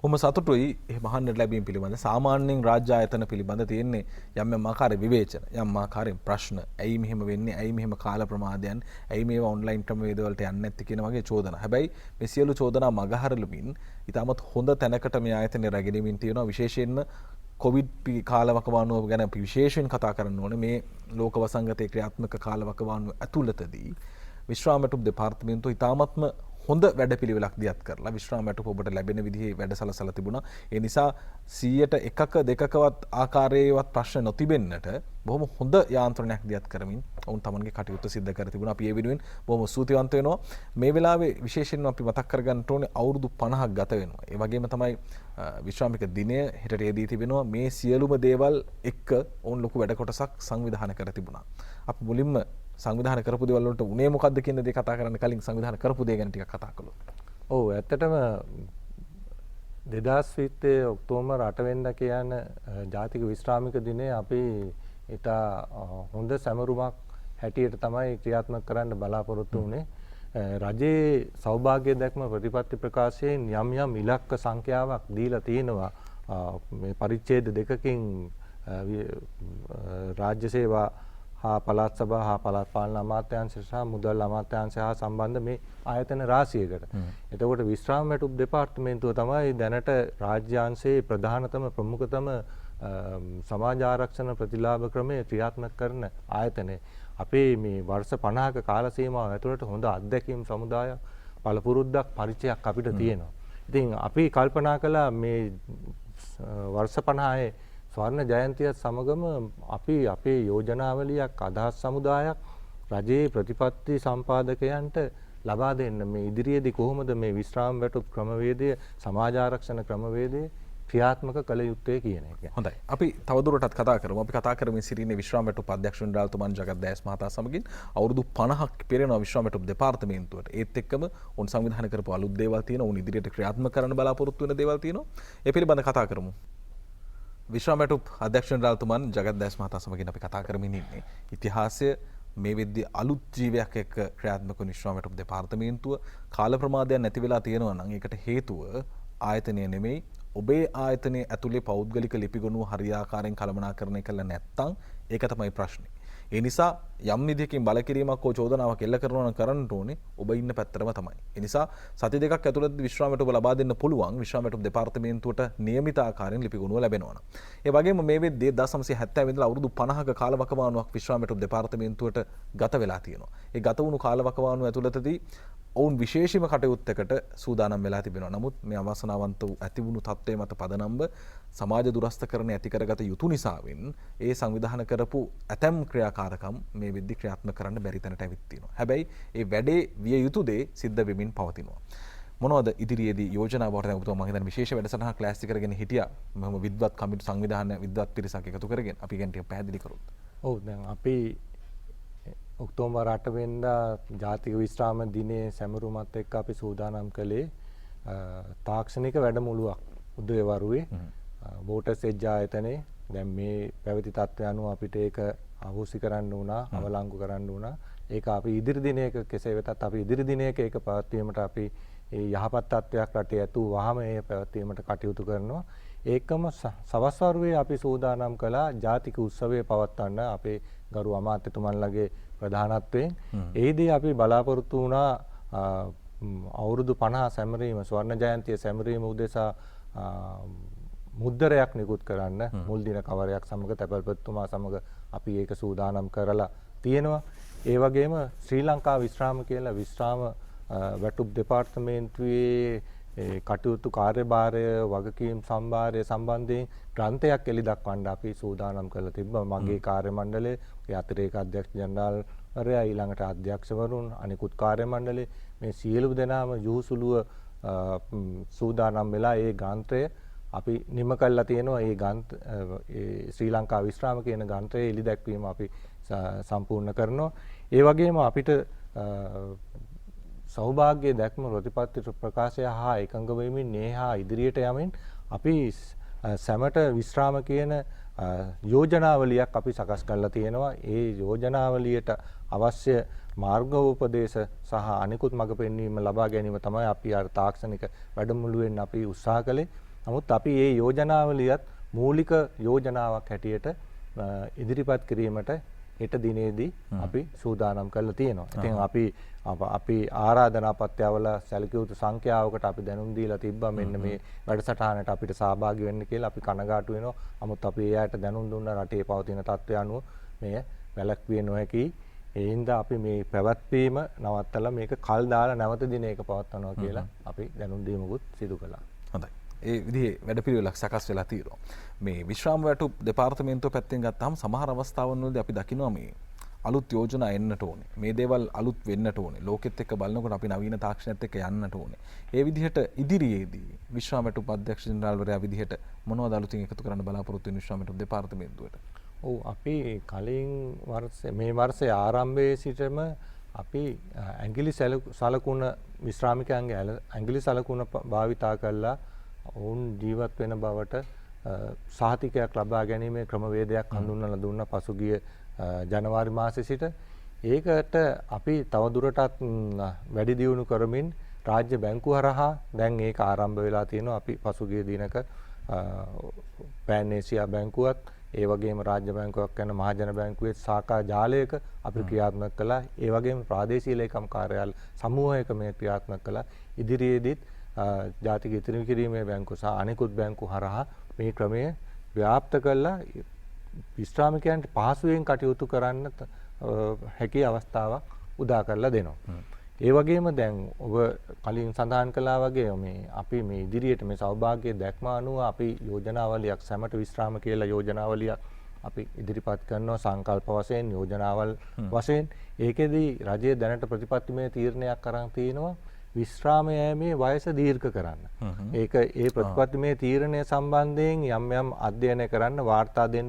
කොහොම සතුටුයි එහෙම අහන්නට ලැබීම පිළිබඳ. සාමාන්‍යයෙන් රාජ්‍ය ආයතන පිළිබඳ තියෙන්නේ යම් ආකාර විවේචන, යම් ආකාරයෙන් ප්‍රශ්න. ඇයි මෙහෙම වෙන්නේ? ඇයි මෙහෙම කාල ප්‍රමාදයන්? ඇයි මේවා ඔන්ලයින් ක්‍රමවේද වලට යන්නේ නැත්තේ කියන වගේ චෝදනා. හැබැයි මේ සියලු චෝදනා මගහරලමින් ඉතාමත් හොඳ තැනකට මේ ආයතනය රැගෙනමින් තියෙනවා. විශේෂයෙන්ම කොවිඩ් කාලවකවානුව ගැන අපි විශේෂයෙන් කතා කරන්න ඕනේ. මේ ලෝක වසංගතයේ ක්‍රියාත්මක කාලවකවානුව ඇතුළතදී විශ්‍රාම වැටුප් දෙපාර්තමේන්තුව ඉතාමත්ම හොඳ වැඩපිළිවෙලක් දියත් කරලා විශ්‍රාම වැටුප ඔබට ලැබෙන විදිහේ වැඩ සලසලා තිබුණා. ඒ නිසා 100%ක 2කවත් ආකාරයේවත් ප්‍රශ්න නොතිබෙන්නට බොහොම හොඳ යාන්ත්‍රණයක් දියත් කරමින් ඔවුන් තමන්ගේ කටයුතු සිද්ධ කර තිබුණා. අපි ඒ වෙනුවෙන් බොහොම ස්තුතිවන්ත වෙනවා. මේ වෙලාවේ විශේෂයෙන්ම අපි මතක් කරගන්න ඕනේ අවුරුදු 50ක් ගත වෙනවා. ඒ වගේම තමයි විශ්‍රාමික දිනය හෙටට යෙදී තිබෙනවා. මේ සියලුම දේවල් එක්ක ඔවුන් ලොකු වැඩ කොටසක් සංවිධානය කර තිබුණා. අපි මුලින්ම සංවිධානය කරපු දේවල් වලට උනේ මොකද්ද කියන දේ කතා කරන්න කලින් සංවිධානය කරපු දේ ගැන ටිකක් කතා කළොත්. ඔව් ඇත්තටම 2020 ඔක්තෝබර් 8 වෙනිදා කියන ජාතික විශ්‍රාමික දිනය අපි ඉතා හොඳ සැමරුමක් හැටියට තමයි ක්‍රියාත්මක කරන්න බලාපොරොත්තු වුණේ. රජයේ සෞභාග්‍ය දැක්ම ප්‍රතිපත්ති ප්‍රකාශයෙන් යම් ඉලක්ක සංඛ්‍යාවක් දීලා තිනවා. මේ පරිච්ඡේද දෙකකින් රාජ්‍ය සේවා හා පළාත් සභා හා පළාත් පාලන අමාත්‍යාංශ සහ මුදල් අමාත්‍යාංශ හා සම්බන්ධ මේ ආයතන රාශියකට. එතකොට විශ්‍රාම වැටුප් දෙපාර්තමේන්තුව තමයි දැනට රාජ්‍යාංශයේ ප්‍රධානතම ප්‍රමුඛතම සමාජ ආරක්ෂණ ප්‍රතිලාභ ක්‍රමය ක්‍රියාත්මක කරන ආයතනය. අපේ මේ වර්ෂ 50ක කාල සීමාව ඇතුළත හොඳ අත්දැකීම් සමුදායක් පළපුරුද්දක් පරිචයක් අපිට තියෙනවා. ඉතින් අපි කල්පනා කළා මේ වර්ෂ 50 ස්වර්ණ ජයන්තියත් සමගම අපි අපේ යෝජනාවලියක් අදහස් සමුදායක් රජයේ ප්‍රතිපත්ති සම්පාදකයන්ට ලබා දෙන්න මේ ඉදිරියේදී කොහොමද මේ විශ්‍රාම වැටුප් ක්‍රමවේදය සමාජ ආරක්ෂණ ක්‍රමවේදය ක්‍රියාත්මක කළ යුත්තේ කියන එක. හොඳයි. අපි තවදුරටත් කතා කරමු. අපි කතා කරමින් සිටින්නේ විශ්‍රාම වැටුප් අධ්‍යක්ෂ ජෙනරාල්තුමන් ජගත් දෑස් මහතා සමගින් අවුරුදු 50ක් පෙරෙනවා විශ්‍රාම වැටුප් දෙපාර්තමේන්තුවට. ඒත් එක්කම උන් සංවිධානය කරපු අලුත් දේවල් තියෙනවා. උන් ඉදිරියට ක්‍රියාත්මක කරන්න බලාපොරොත්තු වෙන දේවල් තියෙනවා. ඒ පිළිබඳව කතා කරමු. විශ්‍රාම වැටුප් අධ්‍යක්ෂ ජෙනරාල්තුමන් ජගත් දෑස් මහතා සමගින් අපි කතා කරමින් ඉන්නේ. ඉතිහාසය මේ වෙද්දී අලුත් ජීවයක් එක්ක ක්‍රියාත්මක වන විශ්‍රාම වැටුප් දෙපාර්තමේන්තුව කාල ප්‍රමාදයක් නැති වෙලා තියෙනවා නම් ඒකට හේතුව ආයතනය නෙමෙයි ඔබේ ආයතනයේ ඇතුලේ පෞද්ගලික ලිපිගොනුව හරියාකාරයෙන් කළමනාකරණය කළ නැත්නම් ඒක තමයි ප්‍රශ්නේ. ඒ නිසා යම් විදිහකින් බලකිරීමක් හෝ චෝදනාවක් එල්ල කරනවා නම් කරන්න ඕනේ ඔබ ඉන්න පැත්තටම තමයි. ඒ නිසා සති දෙකක් ඇතුළතදී විශ්‍රාම වැටුප ලබා දෙන්න පුළුවන් විශ්‍රාම වැටුප දෙපාර්තමේන්තුවට නියමිත ආකාරයෙන් ලිපිගොනුව ලැබෙනවා නම්. ඒ වගේම මේ වෙද්දී 1970 ඉඳලා අවුරුදු 50ක කාලවකවානුවක් විශ්‍රාම වැටුප දෙපාර්තමේන්තුවට ගත වෙලා තියෙනවා. ඒ ගත වුණු කාලවකවානුව ඇතුළතදී ඔවුන් විශේෂම කටයුත්තකට සූදානම් වෙලා තිබෙනවා. නමුත් මේ අවසනාවන්ත වූ ඇතිවුණු තත්ත්වයේ මත පදනම්ව සමාජ දුරස්ථකරණය ඇති කරගත යුතු නිසාවෙන් ඒ සංවිධානය කරපු ඇතැම් ක්‍රියාකාරකම් මේ වෙද්දී ක්‍රියාත්මක කරන්න බැරි තැනට ඇවිත් තියෙනවා. හැබැයි ඒ වැඩේ විය යුතු දේ සිද්ධ වෙමින් පවතිනවා. මොනවද ඉදිරියේදී යෝජනා බවට දැන් ඔබතුමා මම හිතන්නේ විශේෂ වැඩසටහනක් ක්ලාස් කරගෙන හිටියා. මම විද්වත් කමිටු සංවිධාන විද්වත් පිරිසක් එකතු කරගෙන අපි ගැන ටික පැහැදිලි කරොත්. ඔව් දැන් අපි ඔක්තෝබර් 8 වෙනිදා ජාතික විශ්‍රාම දිනයේ සැමරුමත් එක්ක අපි සූදානම් කළේ තාක්ෂණික වැඩමුළුවක් උදේවරුවේ වෝටර්ස් එජ් ආයතනයේ. දැන් මේ පැවති තත්ත්වය අනුව අපිට ඒක අහෝසි කරන්න වුණා, අවලංගු කරන්න වුණා. ඒක අපි ඉදිරි දිනයක කෙසේ වෙතත් අපි ඉදිරි දිනයක ඒක පවත්වීමට අපි ඒ යහපත් තත්ත්වයක් රටේ ඇතුව වහම ඒ පැවැත්වීමට කටයුතු කරනවා. ඒකම සවස් වරුවේ අපි සූදානම් කළා ජාතික උත්සවය පවත්වන්න අපේ ගරු අමාත්‍යතුමන්ලගේ ප්‍රධානත්වයෙන්. ඒදී අපි බලාපොරොත්තු වුණා අවුරුදු 50 සැමරීම ස්වර්ණ ජයන්තිය සැමරීම උදෙසා මුද්දරයක් නිකුත් කරන්න මුල් දින කවරයක් සමග තැපැල්පතිතුමා සමග අපි ඒක සූදානම් කරලා තියෙනවා. ඒ වගේම ශ්‍රී ලංකා විශ්‍රාම කියලා විශ්‍රාම වැටුප් දෙපාර්තමේන්තුවේ කටයුතු කාර්යභාරය වගකීම් සම්භාරය සම්බන්ධයෙන් ග්‍රන්ථයක් එළි දක්වන්න අපි සූදානම් කරලා තිබ්බා. මගේ කාර්ය මණ්ඩලයේ අතිරේක අධ්‍යක්ෂ ජෙනරාල්වරයා ඊළඟට අධ්‍යක්ෂවරුන් අනිකුත් කාර්ය මණ්ඩලයේ මේ සියලු දෙනාම යහුසුලුව සූදානම් වෙලා ඒ ග්‍රන්ථය අපි නිම කළා තියෙනවා ඒ ග්‍රන්ථ ශ්‍රී ලංකා විශ්‍රාම කියන ග්‍රන්ථයේ එලි දැක්වීම අපි සම්පූර්ණ කරනවා. ඒ වගේම අපිට සෞභාග්‍ය දැක්ම ප්‍රතිපත්ති ප්‍රකාශය හා එකඟ වෙමින් හා ඉදිරියට යමින් අපි සැමට විශ්‍රාම කියන යෝජනාවලියක් අපි සකස් කරලා තියෙනවා. ඒ යෝජනාවලියට අවශ්‍ය මාර්ගෝපදේශ සහ අනිකුත් මඟ පෙන්වීම ලබා ගැනීම තමයි අපි අර තාක්ෂණික වැඩමුළුවෙන් අපි උත්සාහ කළේ. නමුත් අපි මේ යෝජනාවලියත් මූලික යෝජනාවක් හැටියට ඉදිරිපත් කිරීමට හෙට දිනේදී අපි සූදානම් කරලා තියෙනවා. ඉතින් අපි ආරාධනා පත්‍රයවල සැලකිය යුතු සංඛ්‍යාවකට අපි දැනුම් දීලා තිබ්බා මෙන්න මේ වැඩසටහනට අපිට සහභාගී වෙන්න කියලා. අපි කනගාටු වෙනවා. නමුත් අපි ඒ අයට දැනුම් දුන්නා රටේ පවතින තත්ත්වය අනුව මේ වැළැක්විය නොහැකි. ඒ හින්දා අපි මේ පැවැත්වීම නවත්තලා මේක කල් දාලා නැවත දිනයක පවත්වනවා කියලා අපි දැනුම් දීමකුත් සිදු කළා. හොඳයි. ඒ විදිහේ වැඩපිළිවෙලක් සකස් වෙලා තියෙනවා. මේ විශ්‍රාම වැටුප් දෙපාර්තමේන්තුව පැත්තෙන් ගත්තාම සමහර අවස්ථාවන් වලදී අපි දකිනවා මේ අලුත් යෝජනා එන්නට ඕනේ. මේ දේවල් අලුත් වෙන්නට ඕනේ. ලෝකෙත් එක්ක බලනකොට අපි නවීන තාක්ෂණයත් එක්ක යන්නට ඕනේ. ඒ විදිහට ඉදිරියේදී විශ්‍රාම වැටුප් අධ්‍යක්ෂ ජෙනරාල්වරයා විදිහට මොනවද අලුතින් එකතු කරන්න බලාපොරොත්තු වෙන විශ්‍රාම වැටුප් දෙපාර්තමේන්තුවට? ඔව් අපි කලින් මේ වර්ෂයේ ආරම්භයේ සිටම අපි ඇඟිලි සලකුණ විශ්‍රාමිකයන්ගේ ඇඟිලි සලකුණ භාවිතා කළා ඔවුන් ජීවත් වෙන බවට සහතිකයක් ලබා ගැනීමේ ක්‍රමවේදයක් හඳුන්වලා දුන්න පසුගිය ජනවාරි මාසයේ සිට ඒකට අපි තවදුරටත් වැඩි දියුණු කරමින් රාජ්‍ය බැංකුව හරහා දැන් ඒක ආරම්භ වෙලා තියෙනවා. අපි පසුගිය දිනක පෑන් ඒසියා බැංකුවත් ඒ වගේම රාජ්‍ය බැංකුවක් යන මහජන බැංකුවේ ශාඛා ජාලයක අපි ක්‍රියාත්මක කළා. ඒ වගේම ප්‍රාදේශීය ලේකම් කාර්යාල සමූහයක මේ ක්‍රියාත්මක කළා. ඉදිරියේදීත් ජාතික ඉතිරි කිරීමේ බැංකුව සහ අනිකුත් බැංකු හරහා මේ ක්‍රමය ව්‍යාප්ත කළා විශ්‍රාමිකයන්ට පහසුවෙන් කටයුතු කරන්න හැකි අවස්ථාවක් උදා කරලා දෙනවා. ඒ වගේම දැන් ඔබ කලින් සඳහන් කළා වගේ අපි මේ ඉදිරියට මේ සෞභාග්‍ය දැක්ම අනුව අපි යෝජනාවලියක් සැමට විශ්‍රාම කියලා යෝජනාවලියක් අපි ඉදිරිපත් කරනවා සංකල්ප වශයෙන් යෝජනාවල් වශයෙන්. ඒකෙදී රජය දැනට ප්‍රතිපත්තිමය තීරණයක් අරන් තිනවා විශ්‍රාම යෑමේ වයස දීර්ඝ කරන්න. ඒක ඒ ප්‍රතිපත්තිමය තීරණය සම්බන්ධයෙන් යම් අධ්‍යයනය කරන්න වාර්තා දෙන්න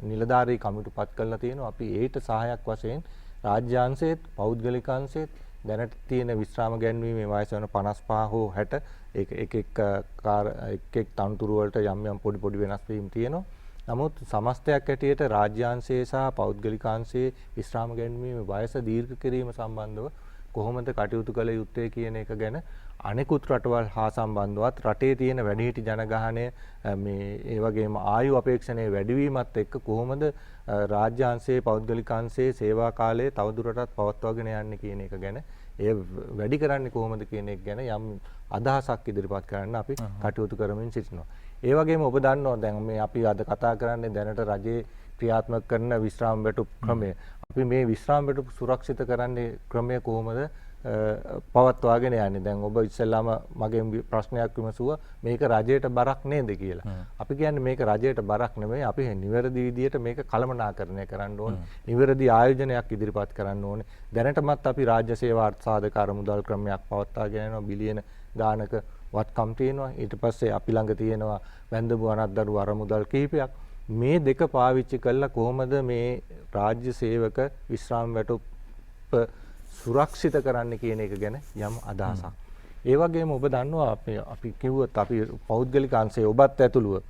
නිලධාරී කමිටුපත් කරලා තියෙනවා. අපි ඒට සහායක් වශයෙන් රාජ්‍යාංශයේත් පෞද්ගලික අංශයේත් දැනට තියෙන විශ්‍රාම ගැන්වීමේ වයස වෙන 55 හෝ 60 එක තනතුරු වලට යම් පොඩි වෙනස් වීම් තියෙනවා. නමුත් සමස්තයක් ඇටියට රාජ්‍යාංශයේ සහ පෞද්ගලික අංශයේ විශ්‍රාම ගැන්වීමේ වයස දීර්ඝ කිරීම සම්බන්ධව කොහොමද කටයුතු කළ යුත්තේ කියන එක ගැන අනෙකුත් රටවල් හා සම්බන්ධවත් රටේ තියෙන වැඩිහිටි ජනගහනය මේ ඒ වගේම ආයු අපේක්ෂණයේ වැඩිවීමත් එක්ක කොහොමද රාජ්‍යාංශයේ පෞද්ගලික අංශයේ සේවා කාලය තවදුරටත් පවත්වාගෙන යන්නේ කියන එක ගැන ඒ වැඩි කරන්නේ කොහොමද කියන එක ගැන යම් අදහසක් ඉදිරිපත් කරන්න අපි කටයුතු කරමින් සිටිනවා. ඒ වගේම ඔබ දන්නවා දැන් මේ අපි අද කතා කරන්නේ දැනට රජයේ ක්‍රියාත්මක කරන විශ්‍රාම වැටුප් ක්‍රමය. අපි මේ විශ්‍රාම වැටුප් සුරක්ෂිත කරන්නේ ක්‍රමය කොහොමද පවත්වාගෙන යන්නේ? දැන් ඔබ ඉස්සෙල්ලාම මගෙන් ප්‍රශ්නයක් විමසුවා මේක රජයට බරක් නේද කියලා. අපි කියන්නේ මේක රජයට බරක් නෙමෙයි. අපි නිවැරදි විදියට මේක කළමනාකරණය කරන්න ඕනේ. නිවැරදි ආයෝජනයක් ඉදිරිපත් කරන්න ඕනේ. දැනටමත් අපි රාජ්‍ය සේවා අර්ථසාධක අරමුදල් ක්‍රමයක් පවත්වාගෙන යනවා. බිලියන ගානක වත්කම් තියෙනවා. ඊට පස්සේ අපි ළඟ තියෙනවා වැන්දඹු අනත්දරු අරමුදල් කිහිපයක්. මේ දෙක පාවිච්චි කළා කොහොමද මේ රාජ්‍ය සේවක විශ්‍රාම වැටුප් සුරක්ෂිත කරන්න කියන එක ගැන යම් අදහසක්. ඒ වගේම ඔබ දන්නවා අපි කිව්වොත් අපි පෞද්ගලික අංශයේ ඔබත් ඇතුළුව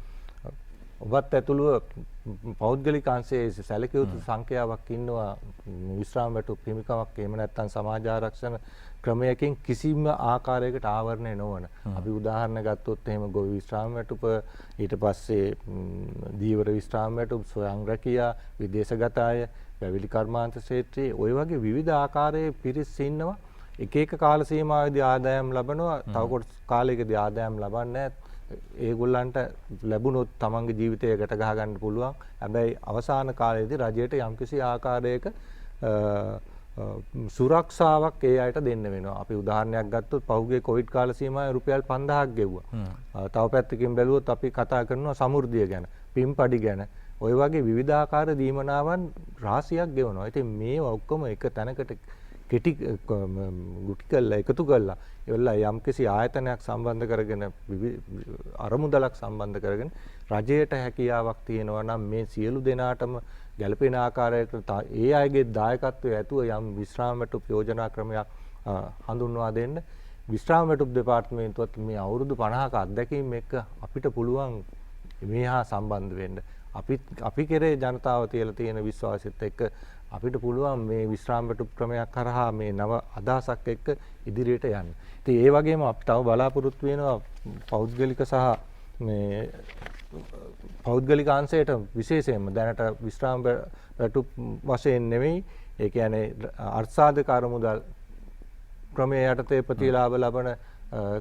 පෞද්ගලික අංශයේ සැලකිය යුතු සංඛ්‍යාවක් ඉන්නවා විශ්‍රාම වැටුප් හිමිකමක් එහෙම නැත්නම් සමාජ ආරක්ෂණ ක්‍රමයකින් කිසිම ආකාරයකට ආවරණය නොවන. අපි උදාහරණ ගත්තොත් එහෙම ගොවි විශ්‍රාම වැටුප ඊට පස්සේ දීවර විශ්‍රාම වැටුප සොයං රැකියා විදේශගත අය පැවිලි කර්මාන්ත ක්ෂේත්‍රයේ ওই වගේ විවිධ ආකාරයේ පිරිස් ඉන්නවා. එක කාල සීමාවෙදී ආදායම් ලබනවා. තව කොටස් කාලයකදී ආදායම් ලබන්නේ ඒගොල්ලන්ට ලැබුණොත් තමන්ගේ ජීවිතය ගැට ගහ ගන්න පුළුවන්. හැබැයි අවසාන කාලයේදී රජයට යම්කිසි ආකාරයක සුරක්ෂාවක් ඒ අයට දෙන්න වෙනවා. අපි උදාහරණයක් ගත්තොත් පහුගිය කොවිඩ් කාල සීමාවේ රුපියල් 5000ක් ගෙව්වා. තව පැත්තකින් බැලුවොත් අපි කතා කරනවා සමෘද්ධිය ගැන, පින්පඩි ගැන. ওই වගේ විවිධාකාර දීමනාවන් රාශියක් ගෙවනවා. ඉතින් මේ ඔක්කොම එක තැනකට කෙටි ගුටි කරලා එකතු කරලා ඒවලා යම්කිසි ආයතනයක් සම්බන්ධ කරගෙන අරමුදලක් සම්බන්ධ කරගෙන රජයට හැකියාවක් තියෙනවා නම් මේ සියලු දෙනාටම ගැළපෙන ආකාරයකට ඒ අයගේ දායකත්වය ඇතුව යම් විශ්‍රාම වැටුප් යෝජනා ක්‍රමයක් හඳුන්වා දෙන්න විශ්‍රාම වැටුප් දෙපාර්තමේන්තුවත් මේ අවුරුදු 50ක අත්දැකීම් එක්ක අපිට පුළුවන් මේහා සම්බන්ධ වෙන්න. අපි කෙරේ ජනතාව තියලා තියෙන විශ්වාසෙත් එක්ක අපිට පුළුවන් මේ විශ්‍රාම වැටුප් ක්‍රමයක් කරහා මේ නව අදහසක් එක්ක ඉදිරියට යන්න. ඉතින් ඒ වගේම අපි තව බලාපොරොත්තු වෙනවා පෞද්ගලික සහ මේ පෞද්ගලික අංශයට විශේෂයෙන්ම දැනට විශ්‍රාම වැටුප් වශයෙන් නෙවෙයි ඒ කියන්නේ අර්ථසාධක අරමුදල් ක්‍රමයේ යටතේ ප්‍රතිලාභ ලබන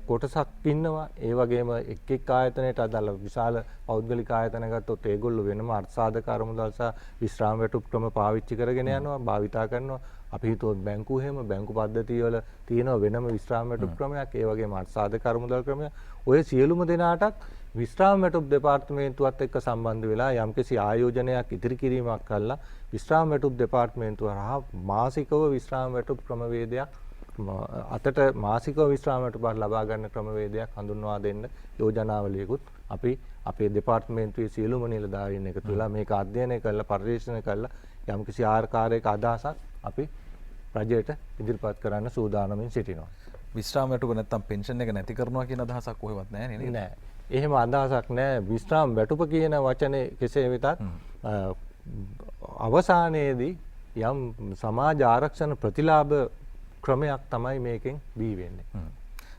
කොටසක් ඉන්නවා. ඒ වගේම එක් ආයතනයට අදාළ විශාල පෞද්ගලික ආයතන ගත්තොත් ඒගොල්ලෝ වෙනම අර්ථසාධක අරමුදල් සහ විශ්‍රාම වැටුප් ක්‍රම පාවිච්චි කරගෙන යනවා, භාවිතා කරනවා. අපි හිතුවොත් බැංකුව එහෙම බැංකු පද්ධතිය වල තියෙනවා වෙනම විශ්‍රාම වැටුප් ක්‍රමයක්, ඒ වගේම අර්ථසාධක අරමුදල් ක්‍රමයක්. ඔය සියලුම දෙනාටත් විශ්‍රාම වැටුප් දෙපාර්තමේන්තුවත් එක්ක සම්බන්ධ වෙලා යම්කිසි ආයෝජනයක් ඉදිරි කිරීමක් කළා විශ්‍රාම වැටුප් දෙපාර්තමේන්තුව හරහා මාසිකව විශ්‍රාම වැටුප් ක්‍රමවේදයක් අතට මාසිකව විශ්‍රාම වැටුපක් ලබා ගන්න ක්‍රමවේදයක් හඳුන්වා දෙන්න යෝජනාවලියකුත් අපි අපේ දෙපාර්තමේන්තුවේ සියලුම නිලධාරීන් එකතු වෙලා මේක අධ්‍යයනය කරලා පරිශීලනය කරලා යම්කිසි ආකාරයක අදහසක් අපි රජයට ඉදිරිපත් කරන්න සූදානම්ින් සිටිනවා. විශ්‍රාම වැටුප නැත්තම් පෙන්ෂන් එක නැති කරනවා කියන අදහසක් කොහෙවත් නැහැ නේද? නෑ. එහෙම අදහසක් නෑ. විශ්‍රාම වැටුප කියන වචනේ කෙසේ වෙතත් අවසානයේදී යම් සමාජ ආරක්ෂණ ප්‍රතිලාභ ක්‍රමයක් තමයි මේකෙන් බිහි වෙන්නේ.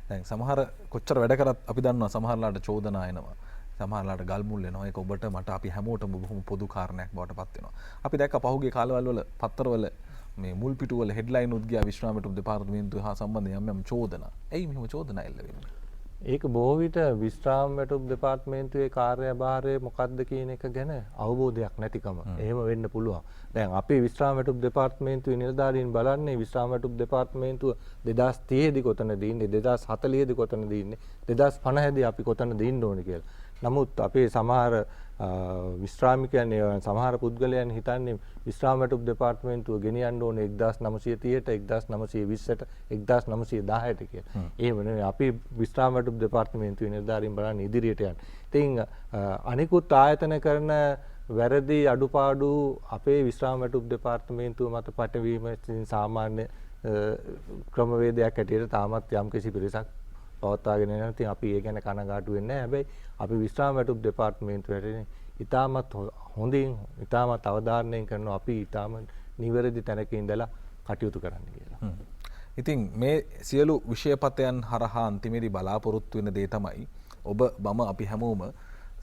දැන් සමහර කොච්චර වැඩ කරත් අපි දන්නවා සමහරලාට චෝදනා එනවා. සමහරලාට ගල් මුල් එනවා. ඒක ඔබට මට අපි හැමෝටම බොහොම පොදු කාරණයක් බවට පත් වෙනවා. අපි දැක්ක පහුගිය කාලවල වල පත්තරවල මේ මුල් පිටුවල හෙඩ්ලයින් උත් ගියා විශ්‍රාම වැටුප් දෙපාර්තමේන්තුව හා සම්බන්ධ යම් චෝදනා. ඇයි මෙහෙම චෝදනා එල්ල වෙන්නේ? ඒක බොහෝ විට විශ්‍රාම වැටුප් දෙපාර්තමේන්තුවේ කාර්යභාරය මොකක්ද කියන එක ගැන අවබෝධයක් නැතිකම. එහෙම වෙන්න පුළුවන්. දැන් අපි විශ්‍රාම වැටුප් දෙපාර්තමේන්තුවේ නිලධාරීන් බලන්නේ විශ්‍රාම වැටුප් දෙපාර්තමේන්තුව 2030 දී කොතනද ඉන්නේ 2040 දී කොතනද ඉන්නේ 2050 දී අපි කොතනද ඉන්න ඕනේ කියලා. නමුත් අපේ සමහර විශ්‍රාමිකයන් සමහර පුද්ගලයන් හිතන්නේ විශ්‍රාම වැටුප් දෙපාර්තමේන්තුව ගෙනියන්න ඕනේ 1930ට 1920ට 1910ට කියලා. එහෙම නෙවෙයි අපි විශ්‍රාම වැටුප් දෙපාර්තමේන්තුවේ නිලධාරීන් බලන්නේ ඉදිරියට යන්න. ඉතින් අනිකුත් ආයතන කරන වැරදි අඩුපාඩු අපේ විශ්‍රාම වැටුප් දෙපාර්තමේන්තුව මත පටවීම සාමාන්‍ය ක්‍රමවේදයක් ඇටියට තාමත් යම්කිසි පිරිසක් පවත්වාගෙන යනවා. ඉතින් අපි ඒ ගැන කනගාටු වෙන්නේ නැහැ. හැබැයි අපි විශ්‍රාම වැටුප් දෙපාර්තමේන්තුවේ ඉතාමත් හොඳින් ඉතාමත් අවධානයෙන් කරනවා අපි ඉතාමත් නිවැරදි තැනක ඉඳලා කටයුතු කරන්න කියලා. ඉතින් මේ සියලු විෂයපතයන් හරහා අන්තිමේදී බලාපොරොත්තු වෙන දේ තමයි ඔබ මම අපි හැමෝම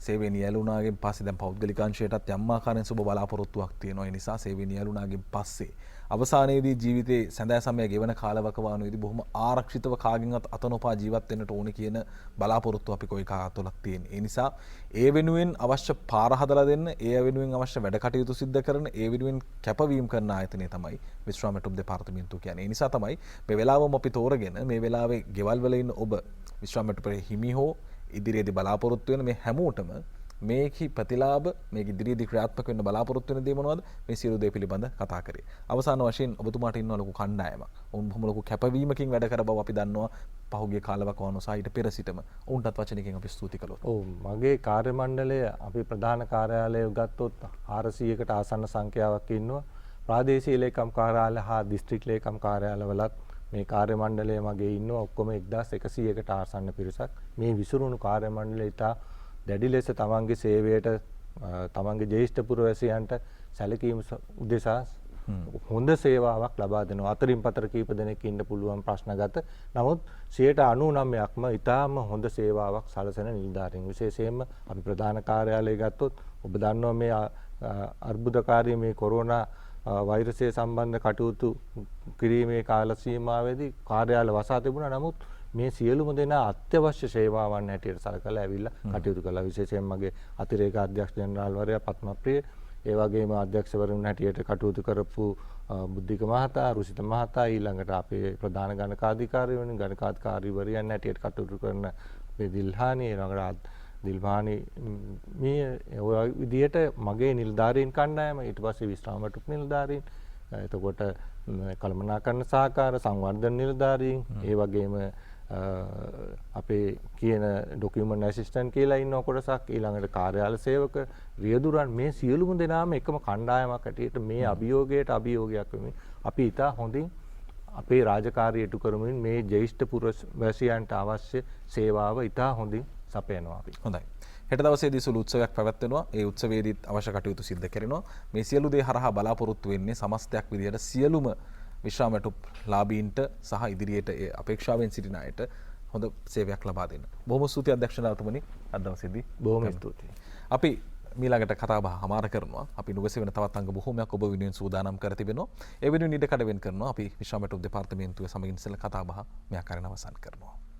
සේවය නියැලුණාගෙන් පස්සේ දැන් පෞද්ගලික අංශයටත් යම් ආකාරයෙන් සුබ බලාපොරොත්තුවක් තියෙනවා. ඒ නිසා සේවය නියැලුණාගෙන් පස්සේ අවසානයේදී ජීවිතේ සැඳෑ සමය ගෙවන කාලවකවානුවේදී බොහොම ආරක්ෂිතව කාගෙන්වත් අත නොපා ජීවත් වෙන්නට ඕනේ කියන බලාපොරොත්තුව අපි කොයි කාතුලක් තියෙන. ඒ නිසා ඒ වෙනුවෙන් අවශ්‍ය පාර හදලා දෙන්න, ඒ වෙනුවෙන් අවශ්‍ය වැඩ කටයුතු සිද්ධ කරන, ඒ වෙනුවෙන් කැපවීම කරන ආයතනය තමයි විශ්‍රාම වැටුප් දෙපාර්තමේන්තුව කියන්නේ. ඒ නිසා තමයි මේ වෙලාවම අපි තෝරගෙන මේ වෙලාවේ ගෙවල් වල ඉන්න ඔබ විශ්‍රාම වැටුපේ හිමි හෝ ඉදිරියේදී බලාපොරොත්තු වෙන මේ හැමෝටම මේකි ප්‍රතිලාභ මේක ඉදිරියේදී ක්‍රියාත්මක වෙන්න බලාපොරොත්තු වෙන දේ මොනවද මේ සියලු දේ පිළිබඳ කතා කරේ. අවසාන වශයෙන් ඔබතුමාට ඉන්න ලොකු කණ්ඩායමක්. ඔවුන් බොහොම ලොකු කැපවීමකින් වැඩ කර බව අපි දන්නවා. පහුගිය කාලවකවානුව සහ ඊට පෙර සිටම ඔවුන්ටත් වචනකින් අපි ස්තුති කළොත්. ඔව් මගේ කාර්ය මණ්ඩලය අපි ප්‍රධාන කාර්යාලය ගත්තොත් 400කට ආසන්න සංඛ්‍යාවක් ඉන්නවා. ප්‍රාදේශීය ලේකම් කාර්යාලය හා දිස්ත්‍රික් ලේකම් කාර්යාලවලත් මේ කාර්ය මණ්ඩලය මගේ ඉන්නවා. ඔක්කොම 1100කට ආසන්න පිරිසක්. මේ විසිරුණු කාර්ය මණ්ඩලය ඉතා දැඩි ලෙස තමන්ගේ සේවයට තමන්ගේ ජ්‍යෙෂ්ඨ පුරවැසියන්ට සැලකීම උදෙසා හොඳ සේවාවක් ලබා දෙනවා. අතරින් පතර කීප දෙනෙක් ඉන්න පුළුවන් ප්‍රශ්නගත. නමුත් 99%ක්ම ඉතාම හොඳ සේවාවක් සලසන නිලධාරීන්. විශේෂයෙන්ම අපි ප්‍රධාන කාර්යාලය ගත්තොත් ඔබ දන්නවා මේ අර්බුදකාරී මේ කොරෝනා වෛරසය සම්බන්ධ කටයුතු කිරීමේ කාල සීමාවේදී කාර්යාල වසා තිබුණා. නමුත් මේ සියලුම දෙනා අත්‍යවශ්‍ය සේවාවන් හැටියට සලකලා ඇවිල්ලා කටයුතු කළා. විශේෂයෙන් මගේ අතිරේක අධ්‍යක්ෂ ජෙනරාල්වරයා පත්මප්‍රිය, ඒ වගේම අධ්‍යක්ෂවරුන් හැටියට කටයුතු කරපු බුද්ධික මහතා, රුසිත මහතා, ඊළඟට අපේ ප්‍රධාන ගණකාධිකාරීවරුන් ගණකාධිකාරීවරයන් හැටියට කටයුතු කරන අපේ දිල්හානි, ඊළඟට දිල්හානි මේ ඔය විදිහට මගේ නිලධාරීන් කණ්ඩායම, ඊට පස්සේ විශ්‍රාම වැටුප් නිලධාරීන්, එතකොට කළමනාකරණ සහකාර සංවර්ධන නිලධාරීන් ඒ වගේම අපේ කියන ඩොකියුමන්ට් ඇසිස්ටන්ට් කියලා ඉන්න කොටසක් ඊළඟට කාර්යාල සේවක රියදුරන් මේ සියලුම දෙනාම එකම කණ්ඩායමක් ඇටියට මේ අභියෝගයට අභියෝගයක් වෙමින් අපි ඉතා හොඳින් අපේ රාජකාරිය ඉටු කරමින් මේ ජ්‍යෙෂ්ඨ පුරවැසියන්ට අවශ්‍ය සේවාව ඉතා හොඳින් සපයනවා අපි. හොඳයි. හෙට දවසේදී සුළු උත්සවයක් පැවැත්වෙනවා. ඒ උත්සවයේදීත් අවශ්‍ය කටයුතු සිද්ධ කරනවා. මේ සියලු දේ හරහා බලාපොරොත්තු වෙන්නේ සමස්තයක් විදියට සියලුම විශ්‍රාම වැටුප් ලාභීන්ට සහ ඉදිරියට ඒ අපේක්ෂාවෙන් සිටින අයට හොඳ සේවයක් ලබා දෙන්න. බොහොම ස්තුතියි අධ්‍යක්ෂකතුමනි අද දවසේදී. බොහොම ස්තුතියි. අපි මීළඟට කතා බහ හමාර කරනවා. අපි නුගසෙවන තවත් අංග බොහෝමයක් ඔබ වෙනුවෙන් සූදානම් කර තිබෙනවා. ඒ වෙනුවෙන් ඉඩ කඩ වෙන් කරනවා. අපි විශ්‍රාම වැටුප් දෙපාර්තමේන්තුවේ සමගින් ඉස්සෙල්ලා කතා බහ මේ ආකාරයෙන් අවසන් කරනවා.